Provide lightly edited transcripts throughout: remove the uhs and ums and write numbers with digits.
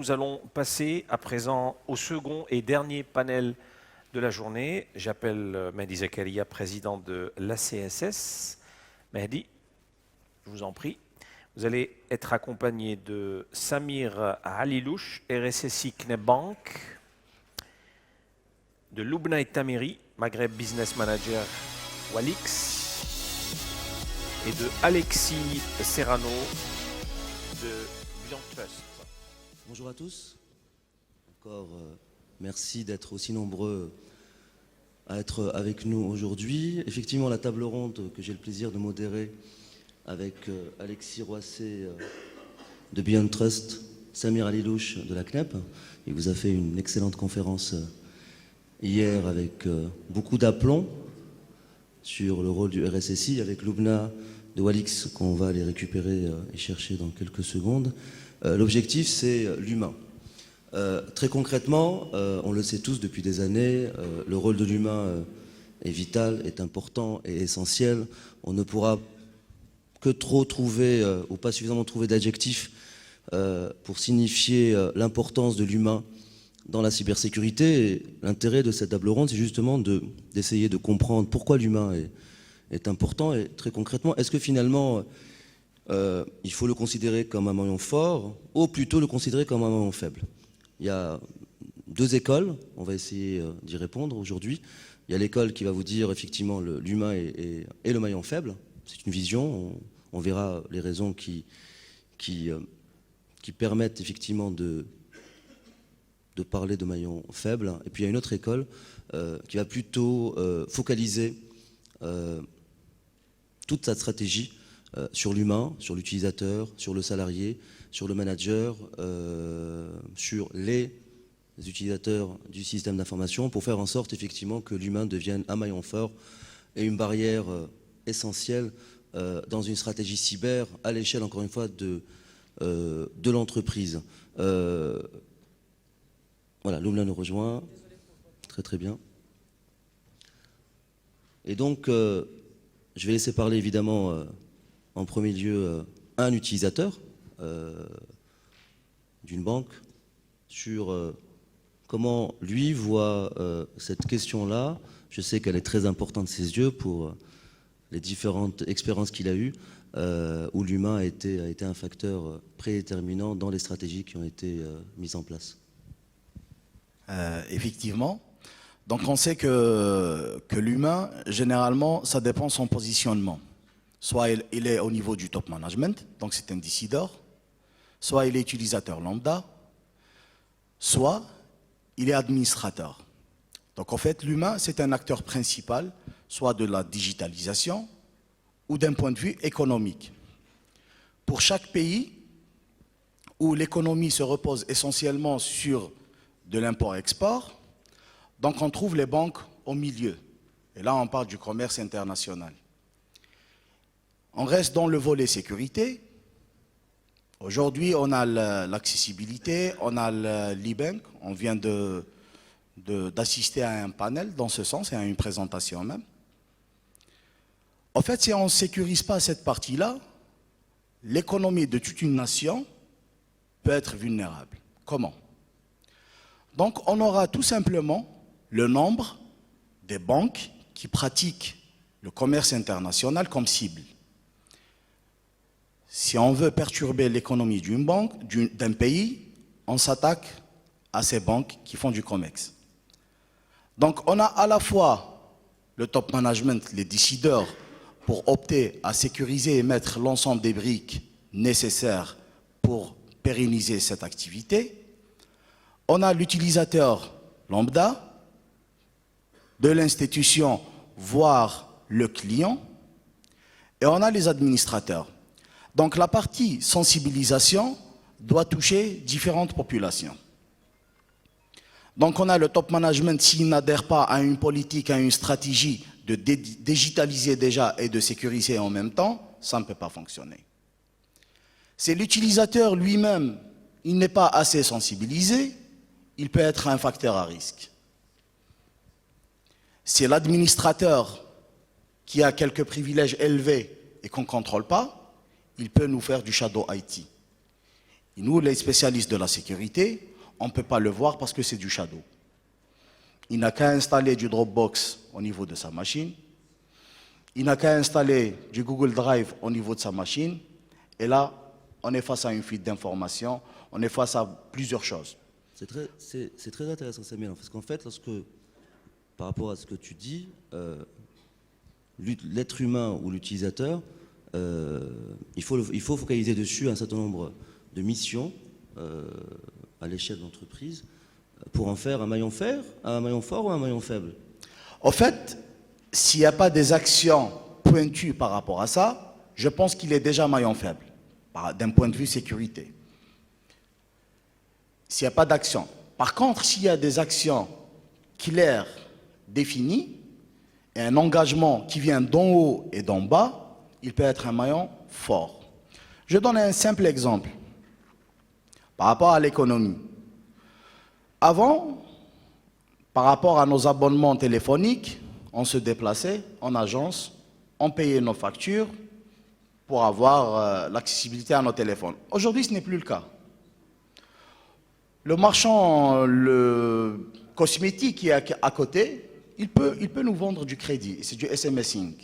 nous allons passer à présent au second et dernier panel de la journée. J'appelle Mehdi Zakaria, président de l'ACSS. Mehdi, je vous en prie. Vous allez être accompagné de Samir Halilouche, RSSI Kneb Bank, de Loubna Tamiri, Maghreb Business Manager Walix, et de Alexis Serrano de Beyond Trust. Bonjour à tous. Encore merci d'être aussi nombreux à être avec nous aujourd'hui. Effectivement, la table ronde que j'ai le plaisir de modérer avec Alexis Roisset de Beyond Trust, Samir Halilouche de la CNEP. Il vous a fait une excellente conférence hier avec beaucoup d'aplomb sur le rôle du RSSI, avec Loubna de Walix qu'on va aller récupérer et chercher dans quelques secondes. L'objectif, c'est l'humain. Très concrètement, on le sait tous depuis des années, le rôle de l'humain est vital, est important et essentiel. On ne pourra que trop trouver, ou pas suffisamment trouver d'adjectifs pour signifier l'importance de l'humain dans la cybersécurité. Et l'intérêt de cette table ronde, c'est justement d'essayer de comprendre pourquoi l'humain est important. Et très concrètement, est-ce que finalement, il faut le considérer comme un maillon fort ou plutôt le considérer comme un maillon faible? Il y a deux écoles, on va essayer d'y répondre aujourd'hui. Il y a l'école qui va vous dire effectivement l'humain est le maillon faible. C'est une vision, on verra les raisons qui permettent effectivement de parler de maillon faible. Et puis il y a une autre école qui va plutôt focaliser toute sa stratégie sur l'humain, sur l'utilisateur, sur le salarié, sur le manager, sur les utilisateurs du système d'information, pour faire en sorte effectivement que l'humain devienne un maillon fort et une barrière essentielle dans une stratégie cyber à l'échelle, encore une fois, de l'entreprise. Voilà, Loubna nous rejoint. Très très bien. Et donc, je vais laisser parler évidemment en premier lieu un utilisateur d'une banque sur comment lui voit cette question-là. Je sais qu'elle est très importante de ses yeux pour les différentes expériences qu'il a eues, où l'humain a été un facteur prédéterminant dans les stratégies qui ont été mises en place. Effectivement. Donc on sait que l'humain, généralement, ça dépend de son positionnement. Soit il est au niveau du top management, donc c'est un décideur, soit il est utilisateur lambda, soit il est administrateur. Donc en fait, l'humain, c'est un acteur principal, soit de la digitalisation ou d'un point de vue économique. Pour chaque pays où l'économie se repose essentiellement sur de l'import-export, donc on trouve les banques au milieu. Et là, on parle du commerce international. On reste dans le volet sécurité. Aujourd'hui, on a l'accessibilité, on a l'e-bank. On vient d'assister à un panel dans ce sens et à une présentation même. En fait, si on ne sécurise pas cette partie-là, l'économie de toute une nation peut être vulnérable. Comment? Donc, on aura tout simplement le nombre des banques qui pratiquent le commerce international comme cible. Si on veut perturber l'économie d'une banque, d'un pays, on s'attaque à ces banques qui font du COMEX. Donc on a à la fois le top management, les décideurs, pour opter à sécuriser et mettre l'ensemble des briques nécessaires pour pérenniser cette activité. On a l'utilisateur lambda de l'institution, voire le client, et on a les administrateurs. Donc la partie sensibilisation doit toucher différentes populations. Donc on a le top management, s'il n'adhère pas à une politique, à une stratégie de digitaliser déjà et de sécuriser en même temps, ça ne peut pas fonctionner. C'est l'utilisateur lui-même, il n'est pas assez sensibilisé, il peut être un facteur à risque. C'est l'administrateur qui a quelques privilèges élevés et qu'on ne contrôle pas, il peut nous faire du shadow IT. Nous, les spécialistes de la sécurité, on ne peut pas le voir parce que c'est du shadow. Il n'a qu'à installer du Dropbox au niveau de sa machine. Il n'a qu'à installer du Google Drive au niveau de sa machine. Et là, on est face à une fuite d'informations, on est face à plusieurs choses. C'est très intéressant, Samuel, parce qu'en fait, par rapport à ce que tu dis, l'être humain ou l'utilisateur, il faut focaliser dessus un certain nombre de missions à l'échelle de l'entreprise pour en faire un maillon fort ou un maillon faible. En fait, s'il n'y a pas des actions pointues par rapport à ça, je pense qu'il est déjà maillon faible, d'un point de vue sécurité. S'il n'y a pas d'action. Par contre, s'il y a des actions claires, définies, et un engagement qui vient d'en haut et d'en bas, il peut être un maillon fort. Je donne un simple exemple par rapport à l'économie. Avant, par rapport à nos abonnements téléphoniques, on se déplaçait en agence, on payait nos factures pour avoir l'accessibilité à nos téléphones. Aujourd'hui, ce n'est plus le cas. Le marchand, le cosmétique qui est à côté, il peut nous vendre du crédit, c'est du SMSing.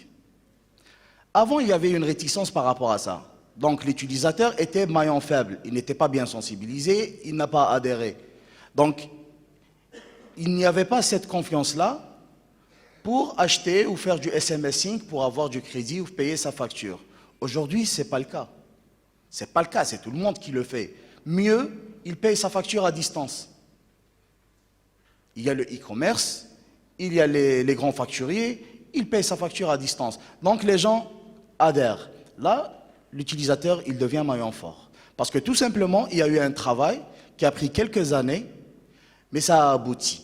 Avant, il y avait une réticence par rapport à ça. Donc l'utilisateur était maillon faible, il n'était pas bien sensibilisé, il n'a pas adhéré. Donc il n'y avait pas cette confiance-là pour acheter ou faire du SMSing pour avoir du crédit ou payer sa facture. Aujourd'hui, ce n'est pas le cas. Ce n'est pas le cas, c'est tout le monde qui le fait. Mieux, il paye sa facture à distance. Il y a le e-commerce, il y a les grands facturiers, il paye sa facture à distance. Donc les gens adhèrent. Là, l'utilisateur, il devient maillon fort. Parce que tout simplement, il y a eu un travail qui a pris quelques années, mais ça a abouti.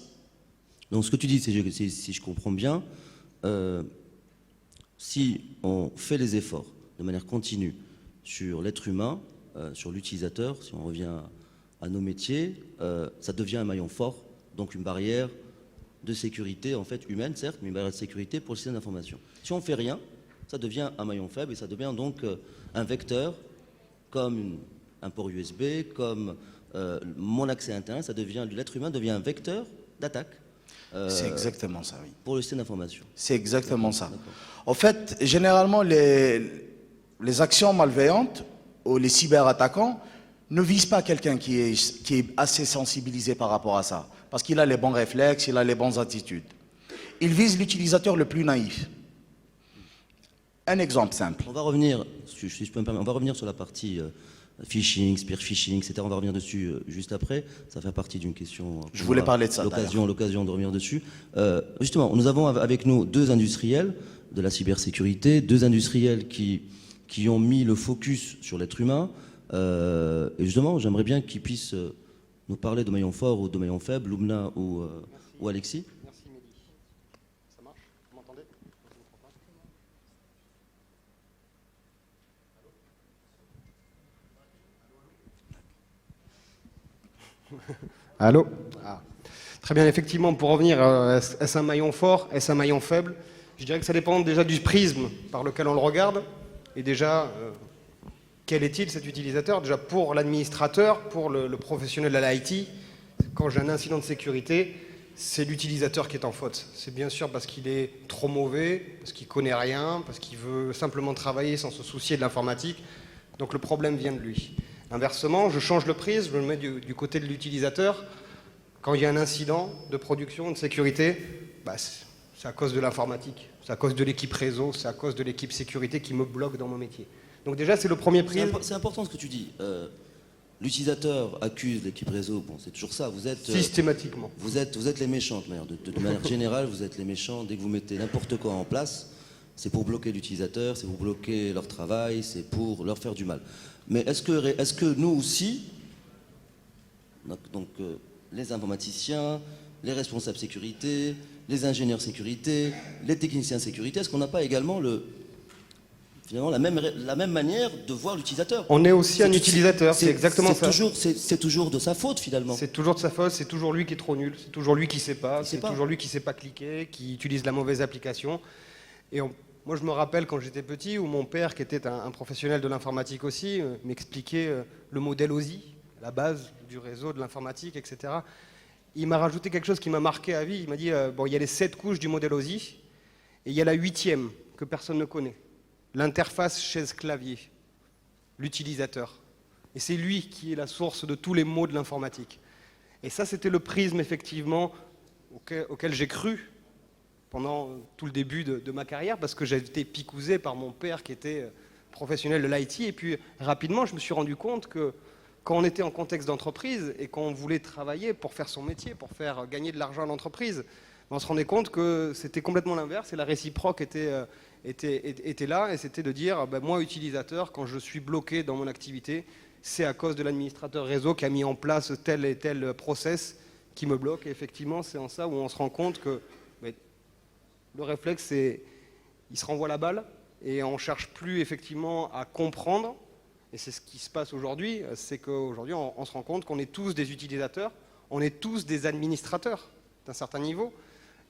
Donc ce que tu dis, si je comprends bien, si on fait les efforts de manière continue sur l'être humain, sur l'utilisateur, si on revient à nos métiers, ça devient un maillon fort, donc une barrière de sécurité, en fait humaine certes, mais une barrière de sécurité pour le système d'information. Si on ne fait rien, ça devient un maillon faible et ça devient donc un vecteur comme un port USB, comme mon accès à Internet, l'être humain devient un vecteur d'attaque. C'est exactement ça, oui. Pour le système d'information. C'est exactement ça. En fait, généralement, les actions malveillantes ou les cyberattaquants ne visent pas quelqu'un qui est assez sensibilisé par rapport à ça, parce qu'il a les bons réflexes, il a les bonnes attitudes. Ils visent l'utilisateur le plus naïf. Un exemple simple. On va revenir, si je peux me permettre, on va revenir sur la partie phishing, spear phishing, etc. On va revenir dessus juste après. Ça fait partie d'une question. Je voulais parler de ça. L'occasion de revenir dessus. Justement, nous avons avec nous deux industriels de la cybersécurité, deux industriels qui ont mis le focus sur l'être humain. Et justement, j'aimerais bien qu'ils puissent nous parler de maillon fort ou de maillon faible, Loubna ou Alexis. Merci Mehdi. Ça marche? Vous m'entendez? Allô? Ah. Très bien, effectivement, pour revenir, est-ce un maillon fort? Est-ce un maillon faible? Je dirais que ça dépend déjà du prisme par lequel on le regarde. Et déjà, quel est-il cet utilisateur? Déjà pour l'administrateur, pour le professionnel de l'IT, quand j'ai un incident de sécurité, c'est l'utilisateur qui est en faute. C'est bien sûr parce qu'il est trop mauvais, parce qu'il ne connaît rien, parce qu'il veut simplement travailler sans se soucier de l'informatique. Donc le problème vient de lui. Inversement, je change le prisme, je me mets du côté de l'utilisateur. Quand il y a un incident de production, de sécurité, c'est à cause de l'informatique, c'est à cause de l'équipe réseau, c'est à cause de l'équipe sécurité qui me bloque dans mon métier. Donc déjà, c'est le premier prisme. C'est important ce que tu dis. L'utilisateur accuse l'équipe réseau, bon, c'est toujours ça, vous êtes... Systématiquement. Vous êtes les méchants, de manière générale, vous êtes les méchants. Dès que vous mettez n'importe quoi en place, c'est pour bloquer l'utilisateur, c'est pour bloquer leur travail, c'est pour leur faire du mal. Mais est-ce que nous aussi, donc les informaticiens, les responsables sécurité, les ingénieurs sécurité, les techniciens sécurité, est-ce qu'on n'a pas également finalement la même manière de voir l'utilisateur? On est aussi un utilisateur, c'est exactement ça. C'est toujours de sa faute finalement. C'est toujours de sa faute, c'est toujours lui qui est trop nul, c'est toujours lui qui ne sait pas, c'est toujours lui qui ne sait pas cliquer, qui utilise la mauvaise application. Et moi je me rappelle quand j'étais petit, où mon père, qui était un professionnel de l'informatique aussi, m'expliquait le modèle OSI. la base du réseau, de l'informatique, etc. Il m'a rajouté quelque chose qui m'a marqué à vie. Il m'a dit, bon, il y a les 7 couches du modèle OSI, et il y a la 8e que personne ne connaît. L'interface chaise-clavier, l'utilisateur. Et c'est lui qui est la source de tous les maux de l'informatique. Et ça, c'était le prisme, effectivement, auquel j'ai cru pendant tout le début de ma carrière, parce que j'ai été picousé par mon père qui était professionnel de l'IT. Et puis, rapidement, je me suis rendu compte que quand on était en contexte d'entreprise et qu'on voulait travailler pour faire son métier, pour faire gagner de l'argent à l'entreprise, on se rendait compte que c'était complètement l'inverse et la réciproque était là. Et c'était de dire, ben, moi, utilisateur, quand je suis bloqué dans mon activité, c'est à cause de l'administrateur réseau qui a mis en place tel et tel process qui me bloque. Et effectivement, c'est en ça où on se rend compte que ben, le réflexe, c'est il se renvoie la balle et on ne cherche plus effectivement à comprendre. Et c'est ce qui se passe aujourd'hui, c'est qu'aujourd'hui, on se rend compte qu'on est tous des utilisateurs, on est tous des administrateurs d'un certain niveau.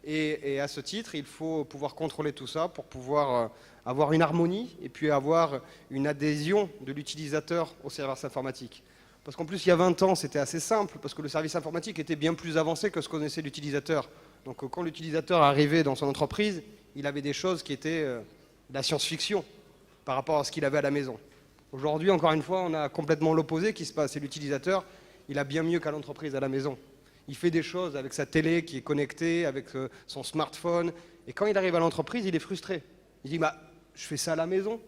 Et à ce titre, il faut pouvoir contrôler tout ça pour pouvoir avoir une harmonie et puis avoir une adhésion de l'utilisateur au service informatique. Parce qu'en plus, il y a 20 ans, c'était assez simple, parce que le service informatique était bien plus avancé que ce qu'on connaissait l'utilisateur. Donc quand l'utilisateur arrivait dans son entreprise, il avait des choses qui étaient de la science-fiction par rapport à ce qu'il avait à la maison. Aujourd'hui, encore une fois, on a complètement l'opposé qui se passe. C'est l'utilisateur, il a bien mieux qu'à l'entreprise à la maison. Il fait des choses avec sa télé qui est connectée, avec son smartphone. Et quand il arrive à l'entreprise, il est frustré. Il dit, bah, je fais ça à la maison.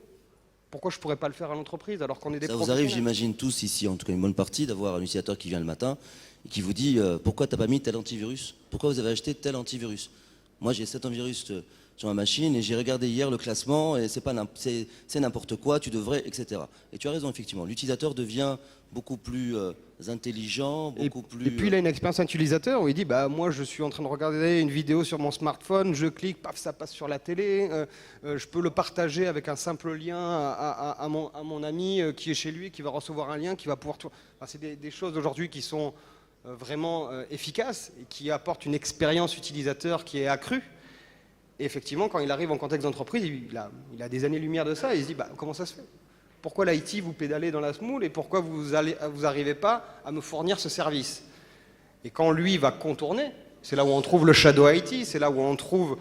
Pourquoi je ne pourrais pas le faire à l'entreprise alors qu'on est des professionnels ? Ça vous arrive, j'imagine tous ici, en tout cas une bonne partie, d'avoir un utilisateur qui vient le matin et qui vous dit pourquoi tu n'as pas mis tel antivirus ? Pourquoi vous avez acheté tel antivirus ? Moi, j'ai cet antivirus sur ma machine et j'ai regardé hier le classement et c'est n'importe quoi, tu devrais, etc. Et tu as raison, effectivement. L'utilisateur devient beaucoup plus intelligent, beaucoup plus... Et puis il a une expérience utilisateur où il dit bah, moi je suis en train de regarder une vidéo sur mon smartphone, je clique, paf, ça passe sur la télé, je peux le partager avec un simple lien à mon ami qui est chez lui, qui va recevoir un lien, qui va pouvoir... Enfin, c'est des choses aujourd'hui qui sont vraiment efficaces et qui apportent une expérience utilisateur qui est accrue. Et effectivement, quand il arrive en contexte d'entreprise, il a des années-lumière de ça et il se dit bah, comment ça se fait ? Pourquoi l'IT vous pédalez dans la semoule et pourquoi vous n'arrivez pas à me fournir ce service ? Et quand lui va contourner, c'est là où on trouve le shadow IT, c'est là où on trouve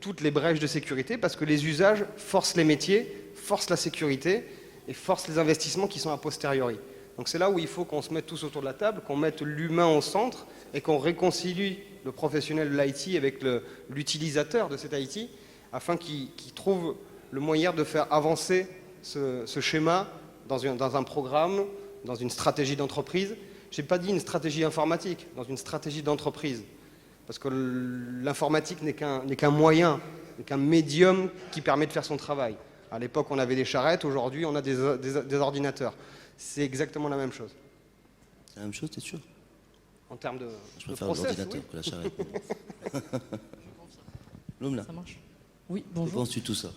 toutes les brèches de sécurité parce que les usages forcent les métiers, forcent la sécurité et forcent les investissements qui sont a posteriori. Donc c'est là où il faut qu'on se mette tous autour de la table, qu'on mette l'humain au centre et qu'on réconcilie le professionnel de l'IT avec l'utilisateur de cet IT afin qu'il trouve le moyen de faire avancer ce schéma dans un programme, dans une stratégie d'entreprise. Je n'ai pas dit une stratégie informatique, dans une stratégie d'entreprise. Parce que l'informatique n'est qu'un moyen, n'est qu'un médium qui permet de faire son travail. À l'époque, on avait des charrettes, aujourd'hui, on a des ordinateurs. C'est exactement la même chose. C'est la même chose, t'es sûr ? En termes de Je préfère process, l'ordinateur oui. que la charrette. L'homme là, Ça marche ? Oui, que bonjour. penses-tu de tout ça ?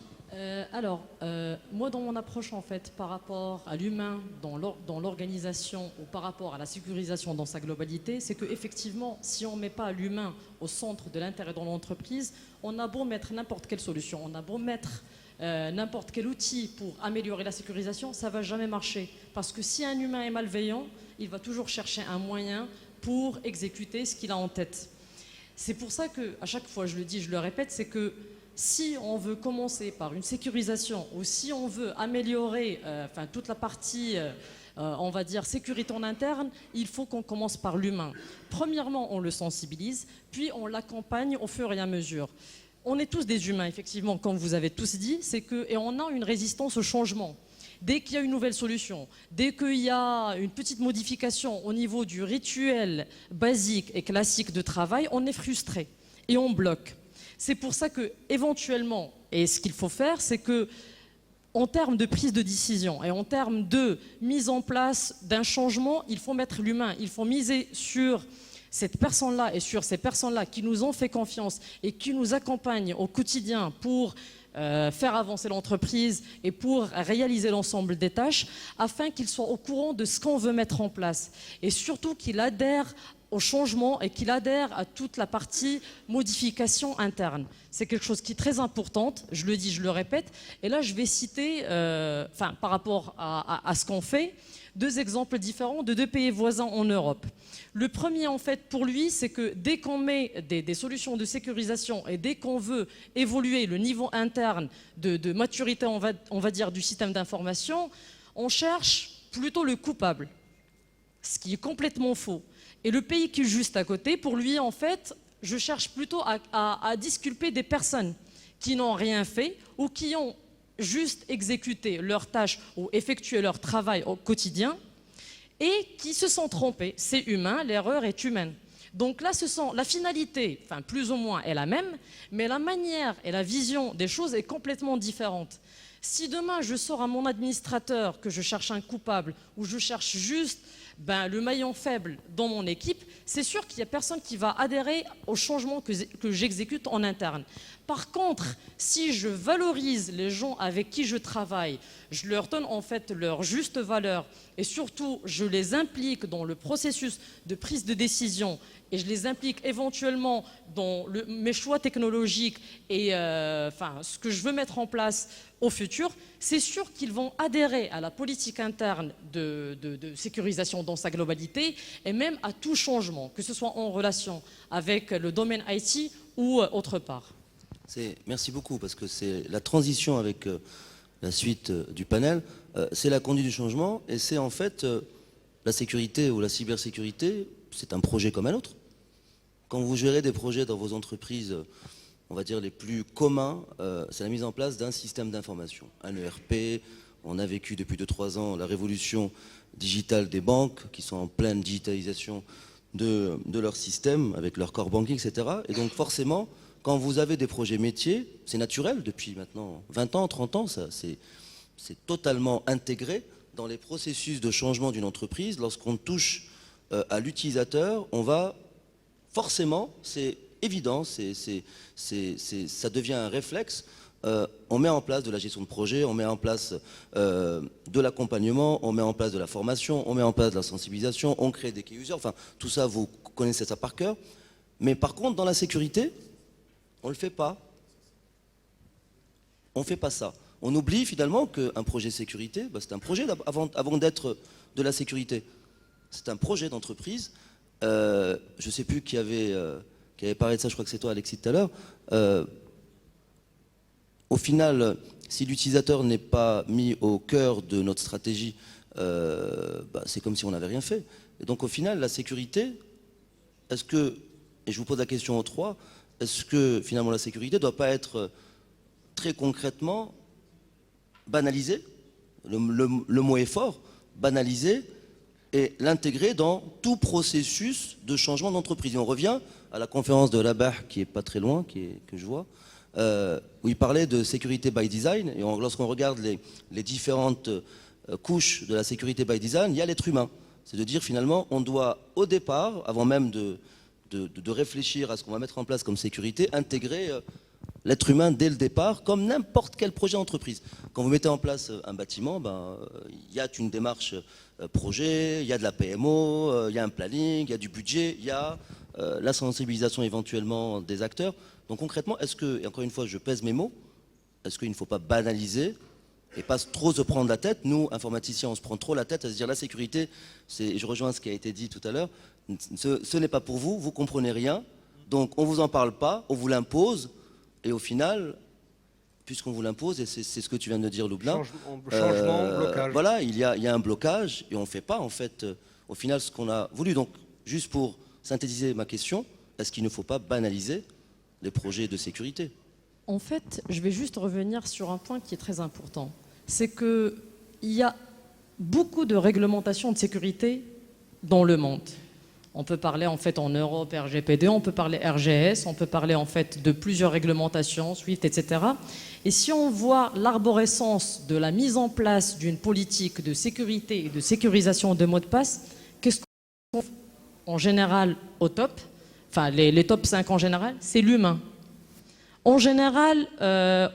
Moi, dans mon approche, en fait, par rapport à l'humain dans l'organisation ou par rapport à la sécurisation dans sa globalité, c'est qu'effectivement, si on ne met pas l'humain au centre de l'intérêt dans l'entreprise, on a beau mettre n'importe quelle solution, on a beau mettre n'importe quel outil pour améliorer la sécurisation, ça ne va jamais marcher. Parce que si un humain est malveillant, il va toujours chercher un moyen pour exécuter ce qu'il a en tête. C'est pour ça qu'à chaque fois, je le dis, je le répète, c'est que si on veut commencer par une sécurisation ou si on veut améliorer toute la partie, on va dire, sécurité en interne, il faut qu'on commence par l'humain. Premièrement, on le sensibilise, puis on l'accompagne au fur et à mesure. On est tous des humains, effectivement, comme vous avez tous dit, et on a une résistance au changement. Dès qu'il y a une nouvelle solution, dès qu'il y a une petite modification au niveau du rituel basique et classique de travail, on est frustré et on bloque. C'est pour ça que, éventuellement, et ce qu'il faut faire, c'est que, en termes de prise de décision et en termes de mise en place d'un changement, il faut mettre l'humain, il faut miser sur cette personne-là et sur ces personnes-là qui nous ont fait confiance et qui nous accompagnent au quotidien pour faire avancer l'entreprise et pour réaliser l'ensemble des tâches, afin qu'ils soient au courant de ce qu'on veut mettre en place et surtout qu'ils adhèrent au changement et qu'il adhère à toute la partie modification interne. C'est quelque chose qui est très important, je le dis, je le répète. Et là, je vais citer, par rapport à ce qu'on fait, 2 exemples différents de 2 pays voisins en Europe. Le premier, en fait, pour lui, c'est que dès qu'on met des solutions de sécurisation et dès qu'on veut évoluer le niveau interne de maturité, on va dire, du système d'information, on cherche plutôt le coupable, ce qui est complètement faux. Et le pays qui est juste à côté, pour lui, en fait, je cherche plutôt à disculper des personnes qui n'ont rien fait ou qui ont juste exécuté leurs tâches ou effectué leur travail au quotidien et qui se sont trompés. C'est humain, l'erreur est humaine. Donc là, la finalité, plus ou moins, est la même, mais la manière et la vision des choses est complètement différente. Si demain, je sors à mon administrateur que je cherche un coupable ou je cherche juste le maillon faible dans mon équipe, c'est sûr qu'il n'y a personne qui va adhérer au changement que j'exécute en interne. Par contre, si je valorise les gens avec qui je travaille, je leur donne en fait leur juste valeur et surtout je les implique dans le processus de prise de décision et je les implique éventuellement dans mes choix technologiques et ce que je veux mettre en place au futur, c'est sûr qu'ils vont adhérer à la politique interne de sécurisation dans sa globalité et même à tout changement, que ce soit en relation avec le domaine IT ou autre part. Merci beaucoup, parce que c'est la transition avec la suite du panel, c'est la conduite du changement, et c'est en fait la sécurité ou la cybersécurité, c'est un projet comme un autre. Quand vous gérez des projets dans vos entreprises, on va dire les plus communs, c'est la mise en place d'un système d'information, un ERP. On a vécu depuis 2-3 ans la révolution digitale des banques, qui sont en pleine digitalisation de leur système, avec leur core banking, etc. Et donc forcément, quand vous avez des projets métiers, c'est naturel, depuis maintenant 20 ans, 30 ans, c'est totalement intégré dans les processus de changement d'une entreprise. Lorsqu'on touche à l'utilisateur, on va forcément, c'est évident, ça devient un réflexe. On met en place de la gestion de projet, on met en place de l'accompagnement, on met en place de la formation, on met en place de la sensibilisation, on crée des key users, enfin tout ça, vous connaissez ça par cœur. Mais par contre, dans la sécurité, on ne le fait pas. On ne fait pas ça. On oublie finalement qu'un projet sécurité, c'est un projet avant d'être de la sécurité. C'est un projet d'entreprise. Je ne sais plus qui avait parlé de ça, je crois que c'est toi Alexis tout à l'heure. Au final, si l'utilisateur n'est pas mis au cœur de notre stratégie, c'est comme si on n'avait rien fait. Et donc au final, la sécurité, est-ce que, et je vous pose la question aux trois, est-ce que finalement la sécurité ne doit pas être très concrètement banalisée, le mot est fort, banalisée, et l'intégrer dans tout processus de changement d'entreprise. Et on revient à la conférence de Labah, qui n'est pas très loin, que je vois, où il parlait de sécurité by design. Et lorsqu'on regarde les différentes couches de la sécurité by design, il y a l'être humain. C'est de dire finalement, on doit au départ, avant même de réfléchir à ce qu'on va mettre en place comme sécurité, intégrer l'être humain dès le départ, comme n'importe quel projet d'entreprise. Quand vous mettez en place un bâtiment, il y a une démarche projet, il y a de la PMO, il y a un planning, il y a du budget, il y a la sensibilisation éventuellement des acteurs. Donc concrètement, est-ce que, et encore une fois je pèse mes mots, est-ce qu'il ne faut pas banaliser et pas trop se prendre la tête? Nous, informaticiens, on se prend trop la tête à se dire la sécurité, je rejoins ce qui a été dit tout à l'heure, ce n'est pas pour vous, vous ne comprenez rien, donc on ne vous en parle pas, on vous l'impose, et au final, puisqu'on vous l'impose, et c'est ce que tu viens de dire, Loublin, changement, blocage. Voilà, il y a un blocage, et on ne fait pas en fait, au final, ce qu'on a voulu. Donc, juste pour synthétiser ma question, est-ce qu'il ne faut pas banaliser les projets de sécurité? En fait, je vais juste revenir sur un point qui est très important. C'est qu'il y a beaucoup de réglementations de sécurité dans le monde. On peut parler en fait en Europe RGPD, on peut parler RGS, on peut parler en fait de plusieurs réglementations, SWIFT, etc. Et si on voit l'arborescence de la mise en place d'une politique de sécurité et de sécurisation de mots de passe, qu'est-ce qu'on fait en général au top, enfin les top 5 en général, c'est l'humain. En général,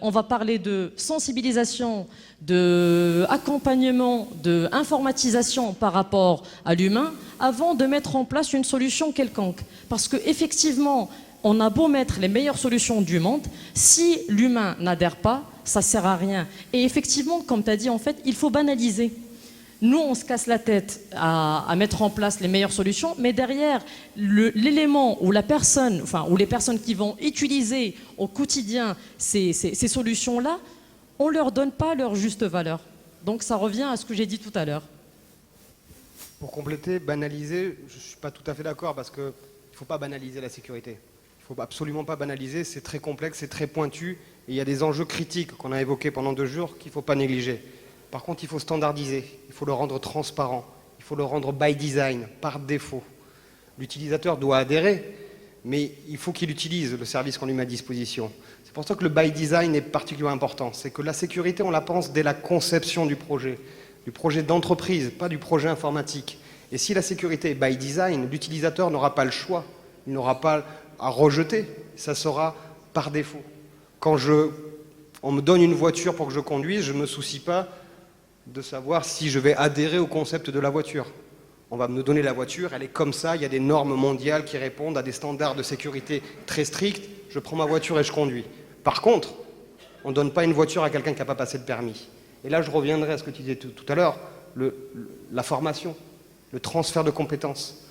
on va parler de sensibilisation, d'accompagnement, d'informatisation par rapport à l'humain avant de mettre en place une solution quelconque. Parce qu'effectivement, on a beau mettre les meilleures solutions du monde, si l'humain n'adhère pas, ça ne sert à rien. Et effectivement, comme tu as dit, en fait, il faut banaliser. Nous, on se casse la tête à mettre en place les meilleures solutions, mais derrière, l'élément où la personne, enfin, où les personnes qui vont utiliser au quotidien ces solutions-là, on ne leur donne pas leur juste valeur. Donc ça revient à ce que j'ai dit tout à l'heure. Pour compléter, banaliser, je ne suis pas tout à fait d'accord parce qu'il ne faut pas banaliser la sécurité. Il ne faut absolument pas banaliser, c'est très complexe, c'est très pointu, et il y a des enjeux critiques qu'on a évoqués pendant 2 jours qu'il ne faut pas négliger. Par contre, il faut standardiser, il faut le rendre transparent, il faut le rendre by design, par défaut. L'utilisateur doit adhérer, mais il faut qu'il utilise le service qu'on lui met à disposition. C'est pour ça que le by design est particulièrement important. C'est que la sécurité, on la pense dès la conception du projet d'entreprise, pas du projet informatique. Et si la sécurité est by design, l'utilisateur n'aura pas le choix, il n'aura pas à rejeter, ça sera par défaut. Quand on me donne une voiture pour que je conduise, je ne me soucie pas de savoir si je vais adhérer au concept de la voiture. On va me donner la voiture, elle est comme ça, il y a des normes mondiales qui répondent à des standards de sécurité très stricts, je prends ma voiture et je conduis. Par contre, on ne donne pas une voiture à quelqu'un qui n'a pas passé le permis. Et là, je reviendrai à ce que tu disais tout à l'heure, la formation, le transfert de compétences,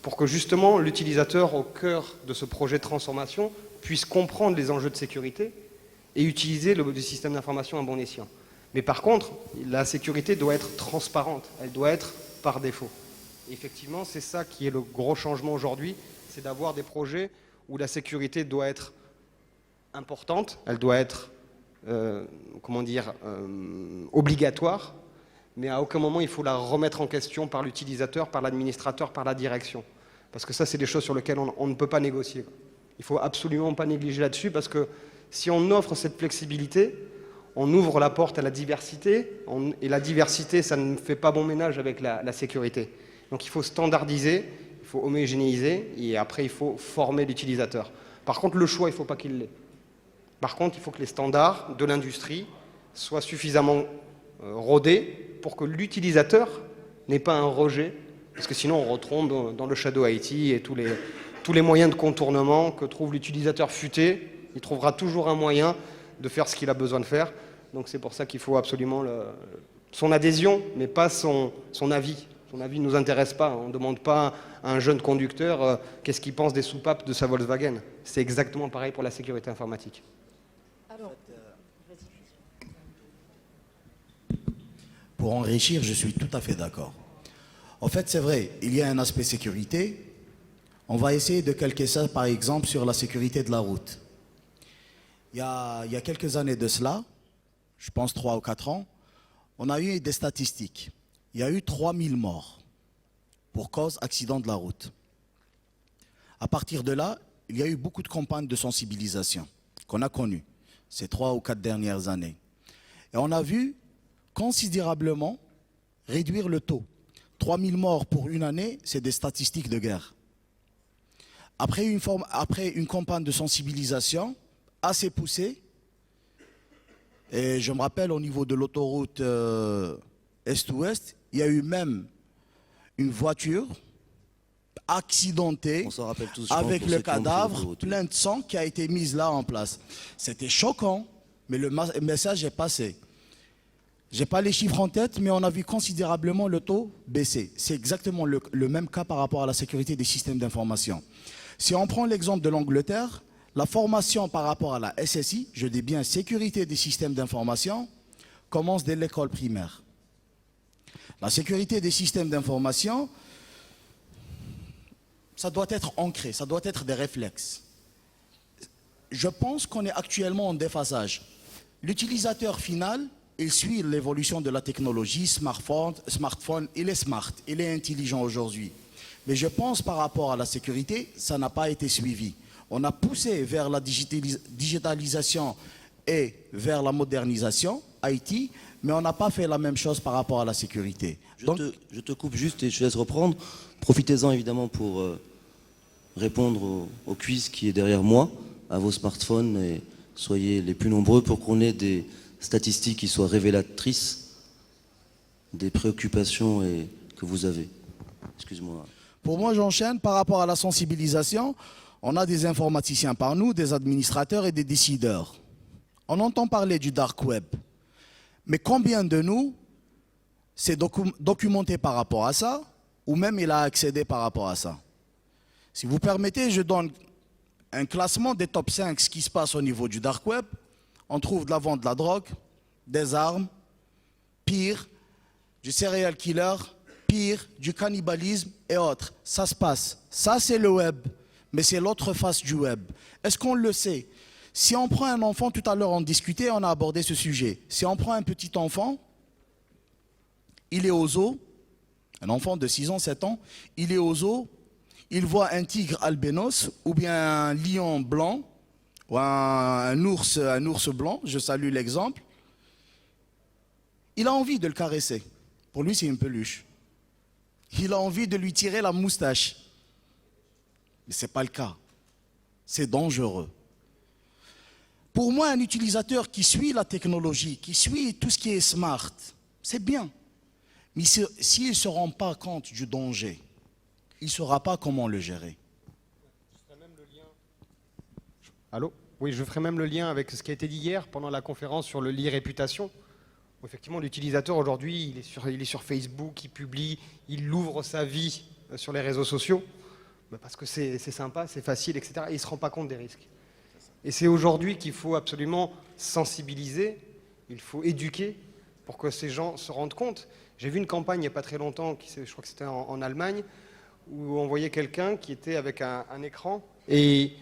pour que justement l'utilisateur au cœur de ce projet de transformation puisse comprendre les enjeux de sécurité et utiliser le système d'information à bon escient. Mais par contre, la sécurité doit être transparente, elle doit être par défaut. Et effectivement, c'est ça qui est le gros changement aujourd'hui, c'est d'avoir des projets où la sécurité doit être importante, elle doit être obligatoire, mais à aucun moment il faut la remettre en question par l'utilisateur, par l'administrateur, par la direction. Parce que ça, c'est des choses sur lesquelles on ne peut pas négocier. Il ne faut absolument pas négliger là-dessus, parce que si on offre cette flexibilité, on ouvre la porte à la diversité, et la diversité, ça ne fait pas bon ménage avec la sécurité. Donc il faut standardiser, il faut homogénéiser, et après il faut former l'utilisateur. Par contre, le choix, il ne faut pas qu'il l'ait. Par contre, il faut que les standards de l'industrie soient suffisamment rodés pour que l'utilisateur n'ait pas un rejet, parce que sinon on retombe dans le shadow IT et tous les moyens de contournement que trouve l'utilisateur futé. Il trouvera toujours un moyen de faire ce qu'il a besoin de faire. Donc c'est pour ça qu'il faut absolument son adhésion, mais pas son avis. Son avis ne nous intéresse pas. On ne demande pas à un jeune conducteur qu'est-ce qu'il pense des soupapes de sa Volkswagen. C'est exactement pareil pour la sécurité informatique. Alors, Pour enrichir, je suis tout à fait d'accord. En fait, c'est vrai, il y a un aspect sécurité. On va essayer de calquer ça, par exemple, sur la sécurité de la route. Il y a quelques années de cela, je pense 3 ou 4 ans, on a eu des statistiques. Il y a eu 3000 morts pour cause accident de la route. À partir de là, il y a eu beaucoup de campagnes de sensibilisation qu'on a connues ces 3 ou 4 dernières années. Et on a vu considérablement réduire le taux. 3000 morts pour une année, c'est des statistiques de guerre. Après une campagne de sensibilisation assez poussée, et je me rappelle au niveau de l'autoroute Est-Ouest, il y a eu même une voiture accidentée avec le cadavre plein de sang qui a été mise là en place. C'était choquant, mais le message est passé. Je n'ai pas les chiffres en tête, mais on a vu considérablement le taux baisser. C'est exactement le même cas par rapport à la sécurité des systèmes d'information. Si on prend l'exemple de l'Angleterre, la formation par rapport à la SSI, je dis bien sécurité des systèmes d'information, commence dès l'école primaire. La sécurité des systèmes d'information, ça doit être ancré, ça doit être des réflexes. Je pense qu'on est actuellement en déphasage. L'utilisateur final, il suit l'évolution de la technologie, smartphone, il est smart, il est intelligent aujourd'hui. Mais je pense par rapport à la sécurité, ça n'a pas été suivi. On a poussé vers la digitalisation et vers la modernisation, IT, mais on n'a pas fait la même chose par rapport à la sécurité. Je te coupe juste et je te laisse reprendre. Profitez-en évidemment pour répondre au quiz qui est derrière moi, à vos smartphones soyez les plus nombreux pour qu'on ait des statistiques qui soient révélatrices des préoccupations que vous avez. Excuse-moi. Pour moi, j'enchaîne par rapport à la sensibilisation. On a des informaticiens par nous, des administrateurs et des décideurs. On entend parler du dark web. Mais combien de nous s'est documenté par rapport à ça, ou même il a accédé par rapport à ça? Si vous permettez, je donne un classement des top 5, ce qui se passe au niveau du dark web. On trouve de la vente de la drogue, des armes, pire, du serial killer, pire, du cannibalisme et autres. Ça se passe. Ça, c'est le web, mais c'est l'autre face du web. Est-ce qu'on le sait? Si on prend un enfant, tout à l'heure on discutait, on a abordé ce sujet. Si on prend un petit enfant, il est au zoo, un enfant de 6 ans, 7 ans, il est au zoo, il voit un tigre albinos ou bien un lion blanc ou un ours blanc, je salue l'exemple. Il a envie de le caresser. Pour lui, c'est une peluche. Il a envie de lui tirer la moustache. Mais ce n'est pas le cas. C'est dangereux. Pour moi, un utilisateur qui suit la technologie, qui suit tout ce qui est smart, c'est bien. Mais s'il ne se rend pas compte du danger, il ne saura pas comment le gérer. Allô? Oui, je ferai même le lien avec ce qui a été dit hier pendant la conférence sur le réputation. Où effectivement, l'utilisateur aujourd'hui, il est sur Facebook, il publie, il ouvre sa vie sur les réseaux sociaux, parce que c'est sympa, c'est facile, etc. Et il ne se rend pas compte des risques. Et c'est aujourd'hui qu'il faut absolument sensibiliser, il faut éduquer pour que ces gens se rendent compte. J'ai vu une campagne il n'y a pas très longtemps, je crois que c'était en Allemagne, où on voyait quelqu'un qui était avec un écran et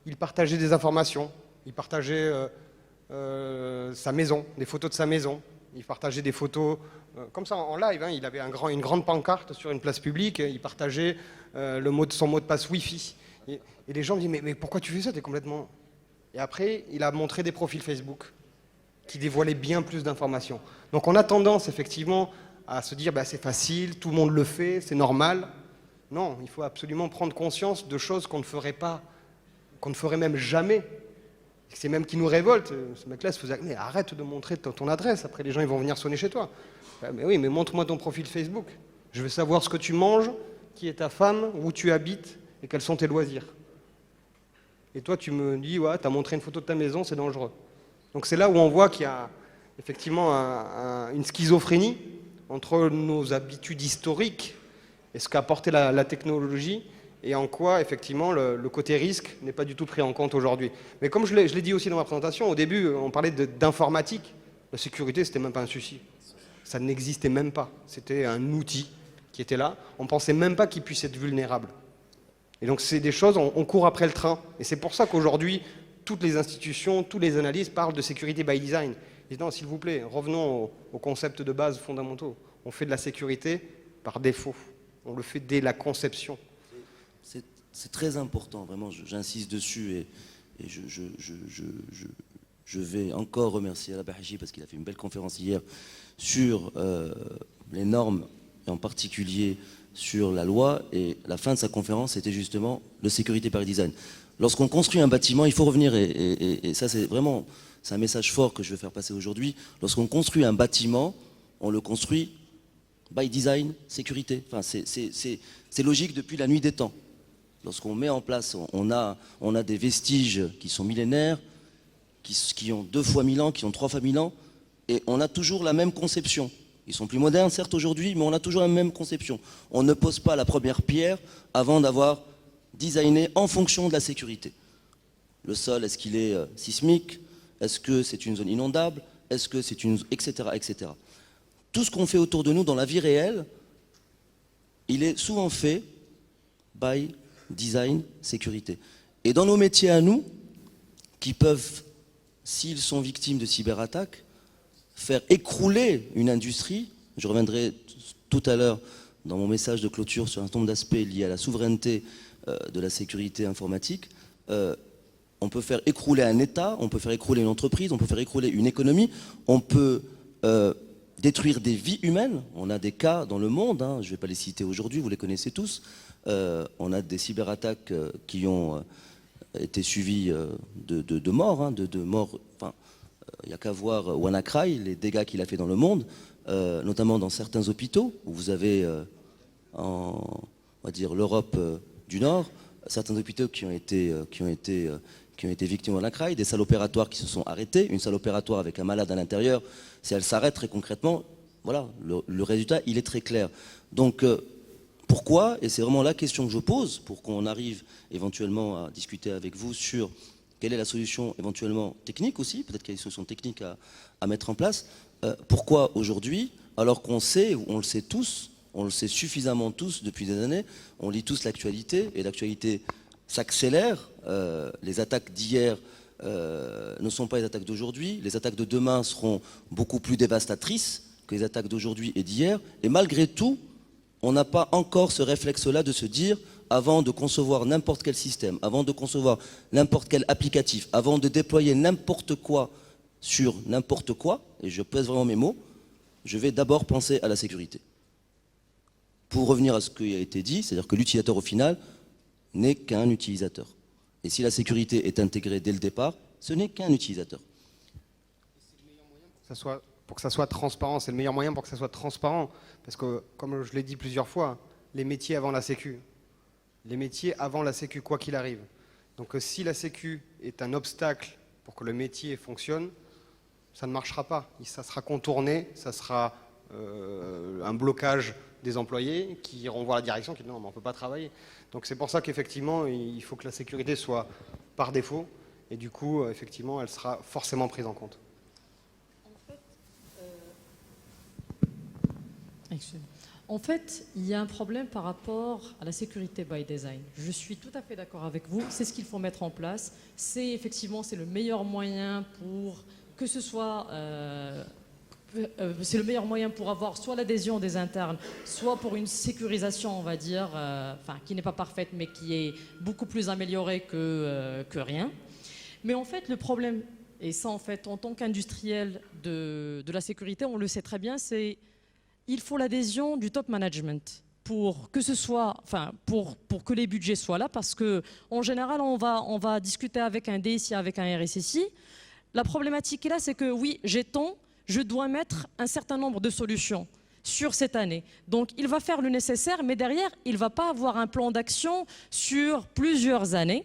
il partageait des informations. Il partageait sa maison, des photos de sa maison. Il partageait des photos comme ça en live. Hein. Il avait une grande pancarte sur une place publique. Il partageait son mot de passe Wi-Fi. Et les gens me disent mais pourquoi tu fais ça? T'es complètement... Et après, il a montré des profils Facebook qui dévoilaient bien plus d'informations. Donc on a tendance effectivement à se dire c'est facile, tout le monde le fait, c'est normal. Non, il faut absolument prendre conscience de choses qu'on ne ferait pas, qu'on ne ferait même jamais. C'est même qui nous révolte. Ce mec-là se faisait mais arrête de montrer ton adresse, après les gens ils vont venir sonner chez toi. Mais oui, mais montre-moi ton profil Facebook. Je veux savoir ce que tu manges, qui est ta femme, où tu habites et quels sont tes loisirs. Et toi, tu me dis, ouais, tu as montré une photo de ta maison, c'est dangereux. Donc c'est là où on voit qu'il y a effectivement une schizophrénie entre nos habitudes historiques et ce qu'a apporté la technologie et en quoi, effectivement, le côté risque n'est pas du tout pris en compte aujourd'hui. Mais comme je l'ai dit aussi dans ma présentation, au début, on parlait d'informatique. La sécurité, c'était même pas un souci. Ça n'existait même pas. C'était un outil qui était là. On ne pensait même pas qu'il puisse être vulnérable. Et donc, c'est des choses, on court après le train. Et c'est pour ça qu'aujourd'hui, toutes les institutions, tous les analystes parlent de sécurité by design. Ils disent non, s'il vous plaît, revenons aux concepts de base fondamentaux. On fait de la sécurité par défaut. On le fait dès la conception. C'est très important, vraiment, j'insiste dessus et je vais encore remercier Alaa Bahichi parce qu'il a fait une belle conférence hier sur les normes et en particulier sur la loi, et la fin de sa conférence c'était justement le sécurité par design. Lorsqu'on construit un bâtiment, il faut revenir, et ça c'est vraiment, c'est un message fort que je veux faire passer aujourd'hui. Lorsqu'on construit un bâtiment, on le construit by design, sécurité. Enfin, c'est logique depuis la nuit des temps. Lorsqu'on met en place, on a des vestiges qui sont millénaires, qui ont 2 fois 1000 ans, qui ont 3 fois 1000 ans, et on a toujours la même conception. Ils sont plus modernes, certes, aujourd'hui, mais on a toujours la même conception. On ne pose pas la première pierre avant d'avoir designé en fonction de la sécurité. Le sol, est-ce qu'il est sismique? Est-ce que c'est une zone inondable? Est-ce que c'est une... etc., etc. Tout ce qu'on fait autour de nous dans la vie réelle, il est souvent fait by design, sécurité. Et dans nos métiers à nous, qui peuvent, s'ils sont victimes de cyberattaques, faire écrouler une industrie, je reviendrai tout à l'heure dans mon message de clôture sur un certain nombre d'aspects liés à la souveraineté de la sécurité informatique, on peut faire écrouler un État, on peut faire écrouler une entreprise, on peut faire écrouler une économie, on peut détruire des vies humaines. On a des cas dans le monde, hein, je ne vais pas les citer aujourd'hui, vous les connaissez tous. On a des cyberattaques qui ont été suivies de morts, hein, de morts. Enfin, il n'y a qu'à voir WannaCry, les dégâts qu'il a fait dans le monde, notamment dans certains hôpitaux, où vous avez, on va dire, l'Europe du Nord, certains hôpitaux qui ont été victimes de WannaCry, des salles opératoires qui se sont arrêtées. Une salle opératoire avec un malade à l'intérieur, si elle s'arrête très concrètement, voilà, le résultat, il est très clair. Donc, pourquoi, et c'est vraiment la question que je pose, pour qu'on arrive éventuellement à discuter avec vous sur quelle est la solution éventuellement technique aussi, peut-être qu'il y a des solutions techniques à mettre en place, pourquoi aujourd'hui, alors qu'on sait, on le sait tous, on le sait suffisamment tous depuis des années, on lit tous l'actualité, et l'actualité s'accélère, les attaques d'hier ne sont pas les attaques d'aujourd'hui, les attaques de demain seront beaucoup plus dévastatrices que les attaques d'aujourd'hui et d'hier, et malgré tout, on n'a pas encore ce réflexe-là de se dire, avant de concevoir n'importe quel système, avant de concevoir n'importe quel applicatif, avant de déployer n'importe quoi sur n'importe quoi, et je pèse vraiment mes mots, je vais d'abord penser à la sécurité. Pour revenir à ce qui a été dit, c'est-à-dire que l'utilisateur au final n'est qu'un utilisateur. Et si la sécurité est intégrée dès le départ, ce n'est qu'un utilisateur. Pour que ça soit transparent, c'est le meilleur moyen pour que ça soit transparent. Parce que, comme je l'ai dit plusieurs fois, les métiers avant la sécu. Les métiers avant la sécu, quoi qu'il arrive. Donc si la sécu est un obstacle pour que le métier fonctionne, ça ne marchera pas. Ça sera contourné, ça sera un blocage des employés qui iront voir la direction, qui disent non, mais on ne peut pas travailler. Donc c'est pour ça qu'effectivement, il faut que la sécurité soit par défaut. Et du coup, effectivement, elle sera forcément prise en compte. En fait, il y a un problème par rapport à la sécurité by design. Je suis tout à fait d'accord avec vous. C'est ce qu'il faut mettre en place. C'est le meilleur moyen pour que ce soit... c'est le meilleur moyen pour avoir soit l'adhésion des internes, soit pour une sécurisation, on va dire, qui n'est pas parfaite, mais qui est beaucoup plus améliorée que rien. Mais en fait, le problème, et ça, en fait, en tant qu'industriel de la sécurité, on le sait très bien, c'est il faut l'adhésion du top management pour que ce soit, pour que les budgets soient là, parce que en général, on va discuter avec un DSI, avec un RSSI. La problématique est là, c'est que oui, je dois mettre un certain nombre de solutions sur cette année. Donc, il va faire le nécessaire, mais derrière, il ne va pas avoir un plan d'action sur plusieurs années.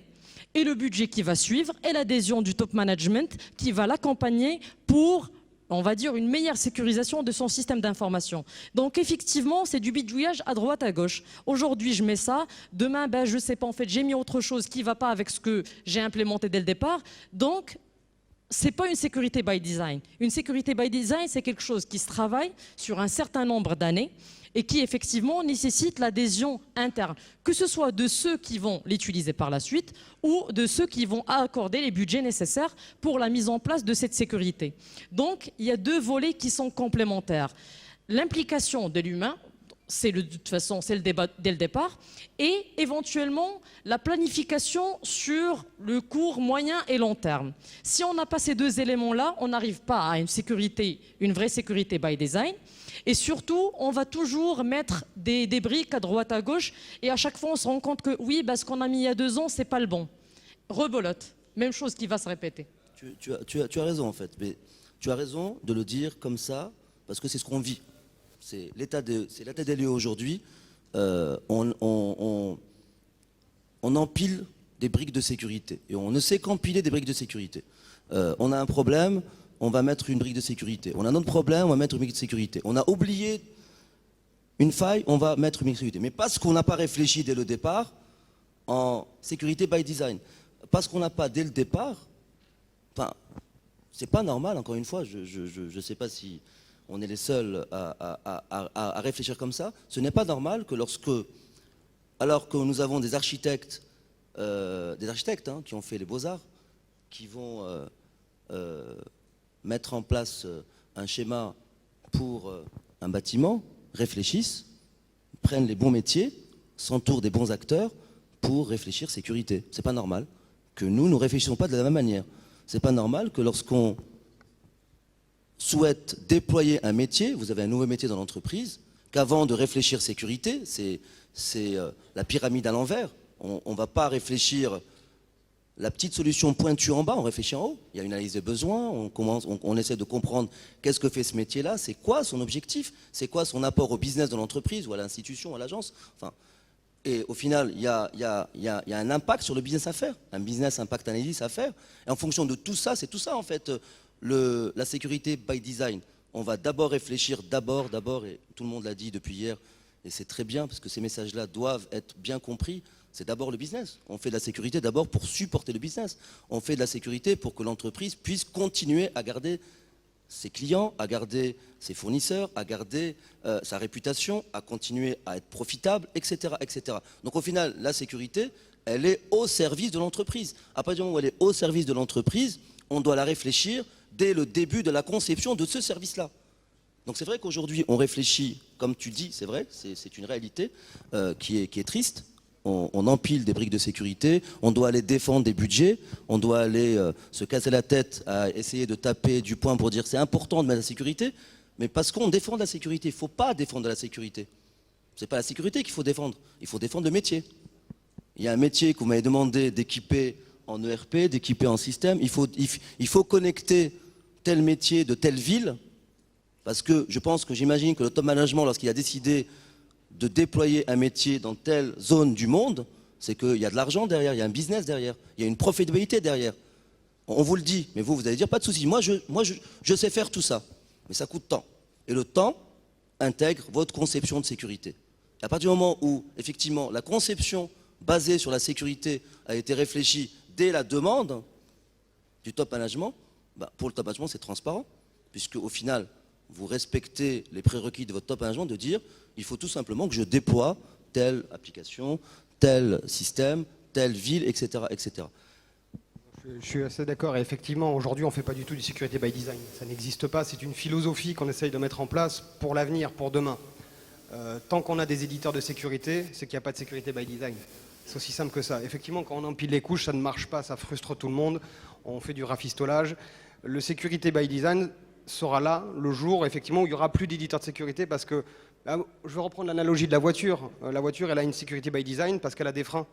Et le budget qui va suivre et l'adhésion du top management qui va l'accompagner pour, on va dire, une meilleure sécurisation de son système d'information. Donc effectivement, c'est du bidouillage à droite, à gauche. Aujourd'hui, je mets ça. Demain, je ne sais pas, en fait, j'ai mis autre chose qui ne va pas avec ce que j'ai implémenté dès le départ. Donc, ce n'est pas une sécurité by design. Une sécurité by design, c'est quelque chose qui se travaille sur un certain nombre d'années et qui effectivement nécessite l'adhésion interne, que ce soit de ceux qui vont l'utiliser par la suite ou de ceux qui vont accorder les budgets nécessaires pour la mise en place de cette sécurité. Donc, il y a deux volets qui sont complémentaires. L'implication de l'humain, de toute façon, c'est le débat dès le départ, et éventuellement la planification sur le court, moyen et long terme. Si on n'a pas ces deux éléments-là, on n'arrive pas à une vraie sécurité by design. Et surtout, on va toujours mettre des briques à droite, à gauche, et à chaque fois, on se rend compte que oui, ce qu'on a mis il y a 2 ans, c'est pas le bon. Rebolote. Même chose qui va se répéter. Tu as raison, en fait. Mais tu as raison de le dire comme ça, parce que c'est ce qu'on vit. C'est l'état des lieux aujourd'hui. On empile des briques de sécurité. Et on ne sait qu'empiler des briques de sécurité. On a un problème, on va mettre une brique de sécurité. On a un autre problème, on va mettre une brique de sécurité. On a oublié une faille, on va mettre une brique de sécurité. Mais parce qu'on n'a pas réfléchi dès le départ en sécurité by design, parce qu'on n'a pas dès le départ, c'est pas normal, encore une fois, je ne sais pas si on est les seuls à réfléchir comme ça. Ce n'est pas normal que alors que nous avons des architectes qui ont fait les beaux-arts, qui vont mettre en place un schéma pour un bâtiment, réfléchissent, prennent les bons métiers, s'entourent des bons acteurs pour réfléchir sécurité. C'est pas normal que nous ne réfléchissions pas de la même manière. C'est pas normal que lorsqu'on souhaite déployer un métier, vous avez un nouveau métier dans l'entreprise, qu'avant de réfléchir sécurité, c'est la pyramide à l'envers. On ne va pas réfléchir la petite solution pointue en bas, on réfléchit en haut. Il y a une analyse des besoins, on essaie de comprendre qu'est-ce que fait ce métier-là, c'est quoi son objectif, c'est quoi son apport au business de l'entreprise ou à l'institution, à l'agence. Enfin, et au final, il y a un impact sur le business à faire, un business impact analysis à faire. Et en fonction de tout ça, c'est tout ça en fait, la sécurité by design. On va d'abord réfléchir, d'abord, et tout le monde l'a dit depuis hier, et c'est très bien parce que ces messages-là doivent être bien compris. C'est d'abord le business. On fait de la sécurité d'abord pour supporter le business. On fait de la sécurité pour que l'entreprise puisse continuer à garder ses clients, à garder ses fournisseurs, à garder sa réputation, à continuer à être profitable, etc., etc. Donc au final, la sécurité, elle est au service de l'entreprise. À partir du moment où elle est au service de l'entreprise, on doit la réfléchir dès le début de la conception de ce service-là. Donc c'est vrai qu'aujourd'hui, on réfléchit, comme tu dis, c'est vrai, c'est une réalité qui est triste. On empile des briques de sécurité, on doit aller défendre des budgets, on doit aller se casser la tête à essayer de taper du poing pour dire c'est important de mettre la sécurité, mais parce qu'on défend de la sécurité. Il ne faut pas défendre de la sécurité. Ce n'est pas la sécurité qu'il faut défendre, il faut défendre le métier. Il y a un métier que vous m'avez demandé d'équiper en ERP, d'équiper en système. Il faut connecter tel métier de telle ville, parce que j'imagine que le top management, lorsqu'il a décidé de déployer un métier dans telle zone du monde, c'est qu'il y a de l'argent derrière, il y a un business derrière, il y a une profitabilité derrière. On vous le dit, mais vous allez dire, pas de souci, moi je sais faire tout ça, mais ça coûte temps. Et le temps intègre votre conception de sécurité. Et à partir du moment où, effectivement, la conception basée sur la sécurité a été réfléchie dès la demande du top management, pour le top management, c'est transparent, puisque au final, vous respectez les prérequis de votre top management de dire il faut tout simplement que je déploie telle application, tel système, telle ville, etc. etc. Je suis assez d'accord. Et effectivement, aujourd'hui, on ne fait pas du tout du sécurité by design. Ça n'existe pas. C'est une philosophie qu'on essaye de mettre en place pour l'avenir, pour demain. Tant qu'on a des éditeurs de sécurité, c'est qu'il n'y a pas de sécurité by design. C'est aussi simple que ça. Effectivement, quand on empile les couches, ça ne marche pas, ça frustre tout le monde. On fait du rafistolage. Le sécurité by design sera là le jour effectivement où il n'y aura plus d'éditeur de sécurité, parce que, je vais reprendre l'analogie de la voiture. La voiture, elle a une sécurité by design parce qu'elle a des freins.